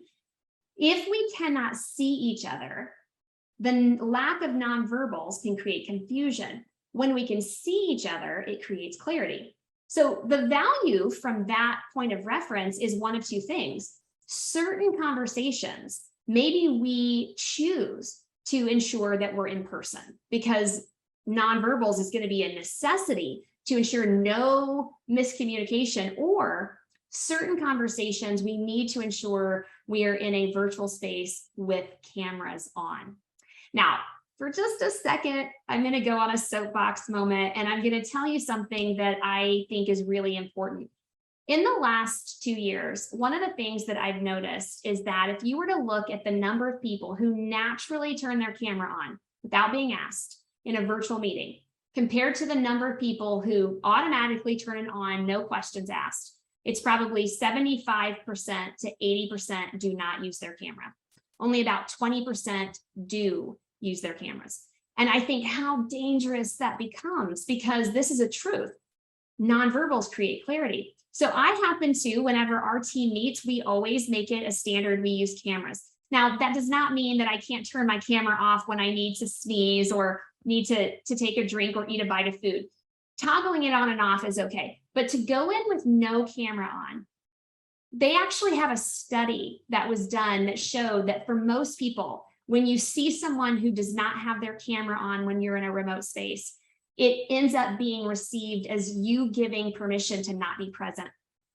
if we cannot see each other, the lack of nonverbals can create confusion. When we can see each other, it creates clarity. So the value from that point of reference is one of two things. Certain conversations, maybe we choose to ensure that we're in person because nonverbals is going to be a necessity to ensure no miscommunication, or certain conversations we need to ensure we are in a virtual space with cameras on. Now, for just a second, I'm going to go on a soapbox moment, and I'm going to tell you something that I think is really important. In the last 2 years, one of the things that I've noticed is that if you were to look at the number of people who naturally turn their camera on without being asked in a virtual meeting, compared to the number of people who automatically turn it on, no questions asked, it's probably 75% to 80% do not use their camera. Only about 20% do use their cameras. And I think how dangerous that becomes, because this is a truth. Nonverbals create clarity. So I happen to, whenever our team meets, we always make it a standard we use cameras. Now, that does not mean that I can't turn my camera off when I need to sneeze or need to take a drink or eat a bite of food. Toggling it on and off is okay. But to go in with no camera on, they actually have a study that was done that showed that for most people, when you see someone who does not have their camera on when you're in a remote space, it ends up being received as you giving permission to not be present.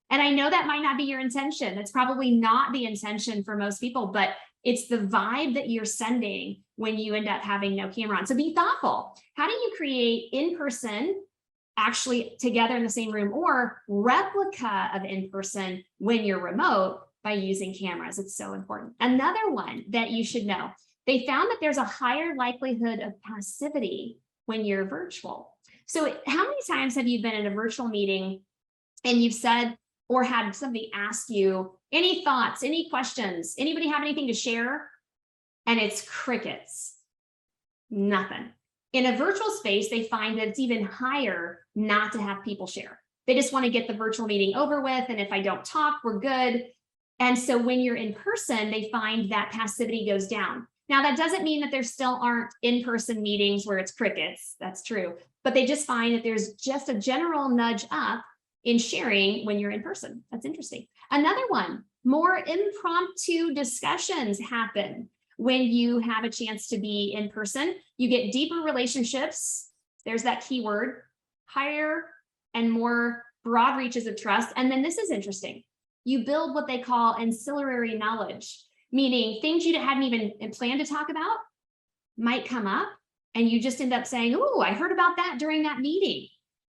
And I know that might not be your intention. That's probably not the intention for most people, but it's the vibe that you're sending when you end up having no camera on. So be thoughtful. How do you create in-person, actually together in the same room, or replica of in-person when you're remote by using cameras? It's so important. Another one that you should know, they found that there's a higher likelihood of passivity when you're virtual. So how many times have you been in a virtual meeting and you've said or had somebody ask you, any thoughts, any questions, anybody have anything to share? And it's crickets, nothing. In a virtual space, they find that it's even higher not to have people share. They just want to get the virtual meeting over with, and if I don't talk, we're good. And so when you're in person, they find that passivity goes down. Now, that doesn't mean that there still aren't in-person meetings where it's crickets. That's true. But they just find that there's just a general nudge up in sharing when you're in person. That's interesting. Another one, more impromptu discussions happen when you have a chance to be in person. You get deeper relationships. There's that keyword, higher and more broad reaches of trust. And then this is interesting. You build what they call ancillary knowledge, meaning things you hadn't even planned to talk about might come up, and you just end up saying, "Oh, I heard about that during that meeting."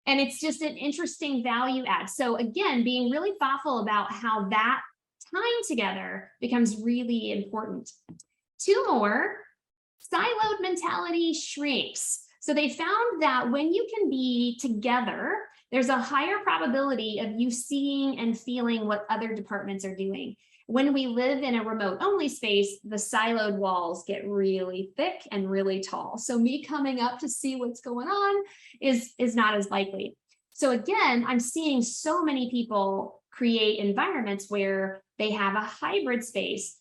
And it's just an interesting value add. So again, being really thoughtful about how that time together becomes really important. Two more, siloed mentality shrinks. So they found that when you can be together, there's a higher probability of you seeing and feeling what other departments are doing. When we live in a remote only space, the siloed walls get really thick and really tall. So me coming up to see what's going on is not as likely. So again, I'm seeing so many people create environments where they have a hybrid space,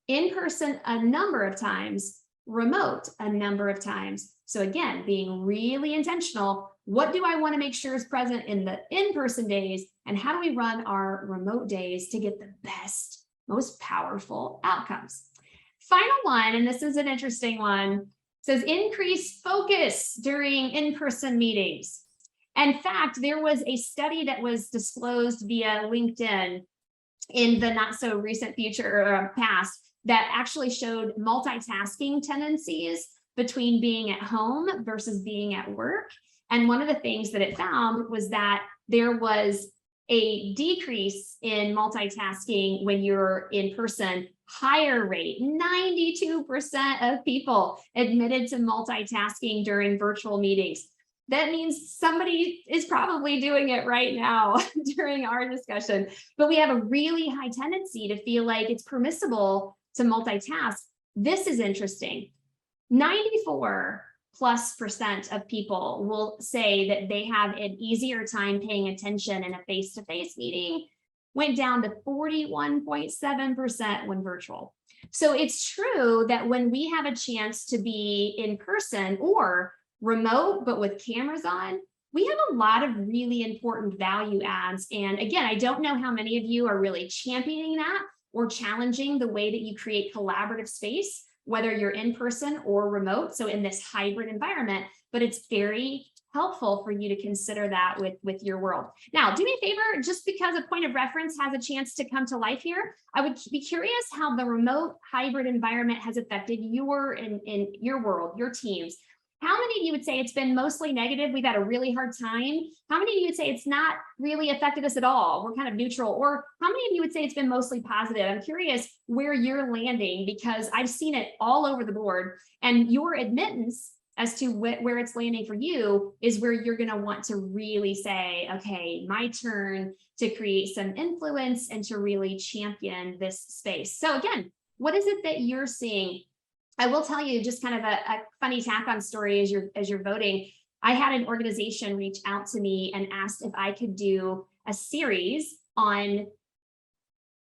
in person a number of times, remote a number of times. So again, being really intentional. What do I want to make sure is present in the in-person days? And how do we run our remote days to get the best, most powerful outcomes? Final one, and this is an interesting one, says increase focus during in-person meetings. In fact, there was a study that was disclosed via LinkedIn in the not so recent future or past that actually showed multitasking tendencies between being at home versus being at work. And one of the things that it found was that there was a decrease in multitasking when you're in person, higher rate, 92% of people admitted to multitasking during virtual meetings. That means somebody is probably doing it right now during our discussion, but we have a really high tendency to feel like it's permissible to multitask. This is interesting. 94+% of people will say that they have an easier time paying attention in a face-to-face meeting, went down to 41.7% when virtual. So it's true that when we have a chance to be in person or remote, but with cameras on, we have a lot of really important value adds. And again, I don't know how many of you are really championing that or challenging the way that you create collaborative space, whether you're in person or remote, so in this hybrid environment, but it's very helpful for you to consider that with your world. Now, do me a favor, just because a point of reference has a chance to come to life here, I would be curious how the remote hybrid environment has affected your in your world, your teams. How many of you would say it's been mostly negative? We've had a really hard time. How many of you would say it's not really affected us at all? We're kind of neutral. Or how many of you would say it's been mostly positive? I'm curious where you're landing, because I've seen it all over the board, and your admittance as to where it's landing for you is where you're going to want to really say, okay, my turn to create some influence and to really champion this space. So again, what is it that you're seeing? I will tell you just kind of a funny tack-on story as you're voting. I had an organization reach out to me and asked if I could do a series on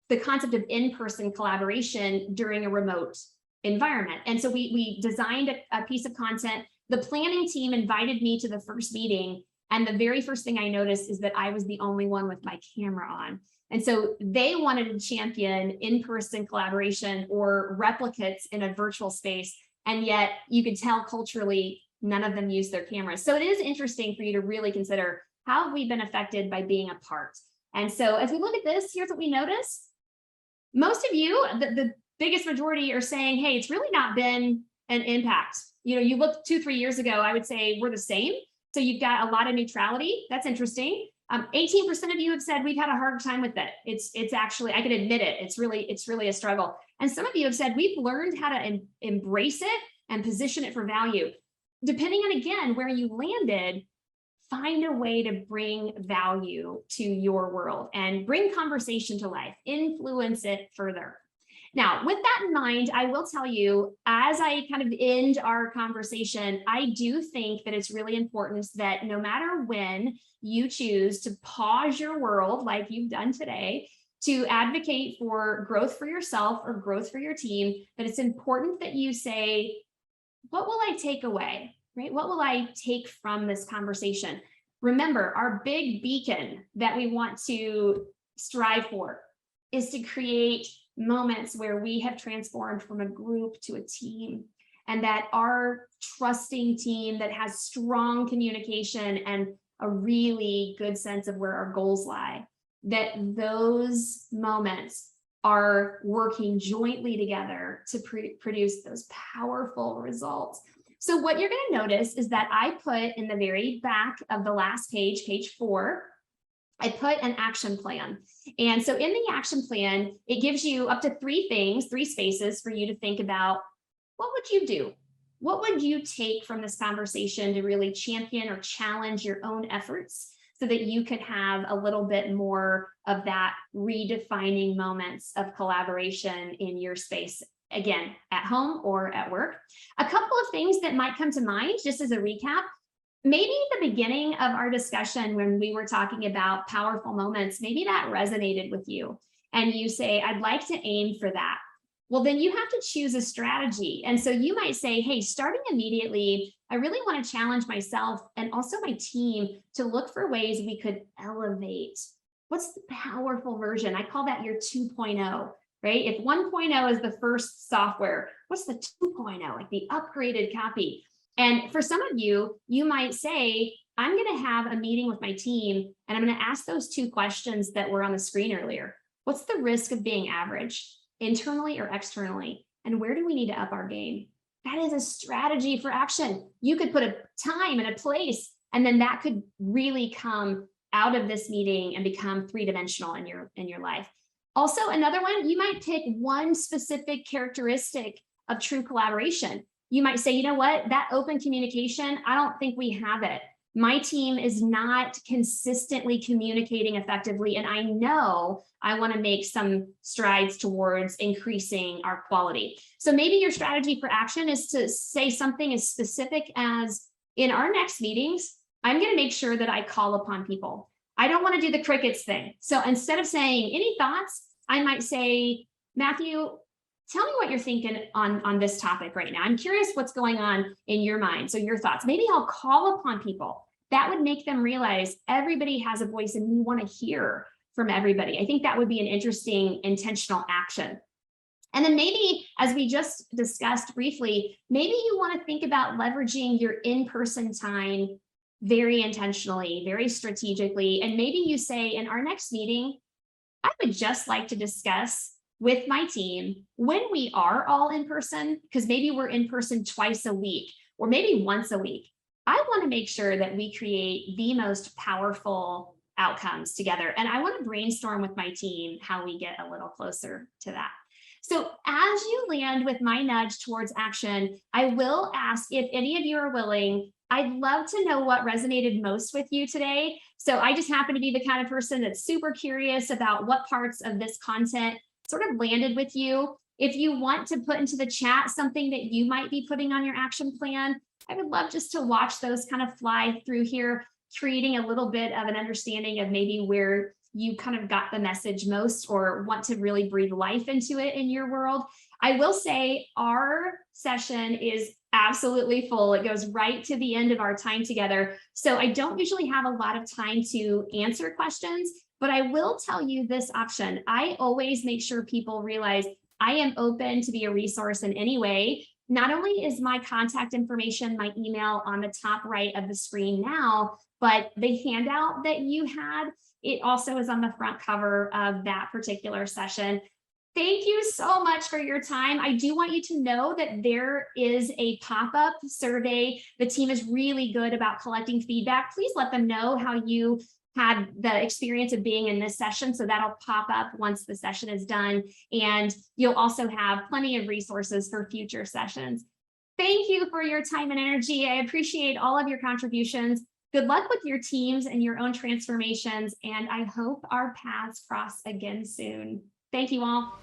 the concept of in-person collaboration during a remote environment. And so we designed a piece of content. The planning team invited me to the first meeting, and the very first thing I noticed is that I was the only one with my camera on. And so they wanted to champion in-person collaboration or replicates in a virtual space. And yet you could tell culturally, none of them use their cameras. So it is interesting for you to really consider, how have we been affected by being apart? And so as we look at this, here's what we notice. Most of you, the biggest majority, are saying, hey, it's really not been an impact. You know, you look 2-3 years ago, I would say we're the same. So you've got a lot of neutrality. That's interesting. 18% of you have said we've had a hard time with it. It's actually, I can admit it. It's really a struggle. And some of you have said we've learned how to embrace it and position it for value. Depending on, again, where you landed, find a way to bring value to your world and bring conversation to life, influence it further. Now, with that in mind, I will tell you, as I kind of end our conversation, I do think that it's really important that no matter when you choose to pause your world like you've done today, to advocate for growth for yourself or growth for your team, that it's important that you say, what will I take away, right? What will I take from this conversation? Remember, our big beacon that we want to strive for is to create moments where we have transformed from a group to a team, and that our trusting team that has strong communication and a really good sense of where our goals lie, that those moments are working jointly together to produce those powerful results. So what you're going to notice is that I put in the very back of the last page, page 4, I put an action plan. And so in the action plan, it gives you up to 3 things, 3 spaces for you to think about, what would you do? What would you take from this conversation to really champion or challenge your own efforts so that you could have a little bit more of that redefining moments of collaboration in your space, again, at home or at work? A couple of things that might come to mind, just as a recap. Maybe the beginning of our discussion when we were talking about powerful moments, maybe that resonated with you and you say, I'd like to aim for that. Well, then you have to choose a strategy. And so you might say, hey, starting immediately, I really want to challenge myself and also my team to look for ways we could elevate. What's the powerful version? I call that your 2.0, right? If 1.0 is the first software, what's the 2.0, like the upgraded copy? And for some of you, you might say, I'm going to have a meeting with my team and I'm going to ask those 2 questions that were on the screen earlier. What's the risk of being average, internally or externally? And where do we need to up our game? That is a strategy for action. You could put a time and a place, and then that could really come out of this meeting and become 3-dimensional in your life. Also, another one, you might pick one specific characteristic of true collaboration. You might say, you know what, that open communication, I don't think we have it. My team is not consistently communicating effectively, and I know I want to make some strides towards increasing our quality. So maybe your strategy for action is to say something as specific as, in our next meetings, I'm going to make sure that I call upon people. I don't want to do the crickets thing. So instead of saying any thoughts, I might say, Matthew, tell me what you're thinking on this topic right now. I'm curious what's going on in your mind. So your thoughts. Maybe I'll call upon people. That would make them realize everybody has a voice and we want to hear from everybody. I think that would be an interesting intentional action. And then maybe, as we just discussed briefly, maybe you want to think about leveraging your in-person time very intentionally, very strategically. And maybe you say, in our next meeting, I would just like to discuss with my team when we are all in person, because maybe we're in person twice a week or maybe once a week. I want to make sure that we create the most powerful outcomes together. And I want to brainstorm with my team how we get a little closer to that. So as you land with my nudge towards action, I will ask if any of you are willing. I'd love to know what resonated most with you today. So I just happen to be the kind of person that's super curious about what parts of this content sort of landed with you. If you want to put into the chat something that you might be putting on your action plan, I would love just to watch those kind of fly through here, creating a little bit of an understanding of maybe where you kind of got the message most or want to really breathe life into it in your world. I will say our session is absolutely full. It goes right to the end of our time together. So I don't usually have a lot of time to answer questions, but I will tell you this option. I always make sure people realize I am open to be a resource in any way. Not only is my contact information, my email on the top right of the screen now, but the handout that you had, it also is on the front cover of that particular session. Thank you so much for your time. I do want you to know that there is a pop-up survey. The team is really good about collecting feedback. Please let them know how you had the experience of being in this session. So that'll pop up once the session is done. And you'll also have plenty of resources for future sessions. Thank you for your time and energy. I appreciate all of your contributions. Good luck with your teams and your own transformations. And I hope our paths cross again soon. Thank you all.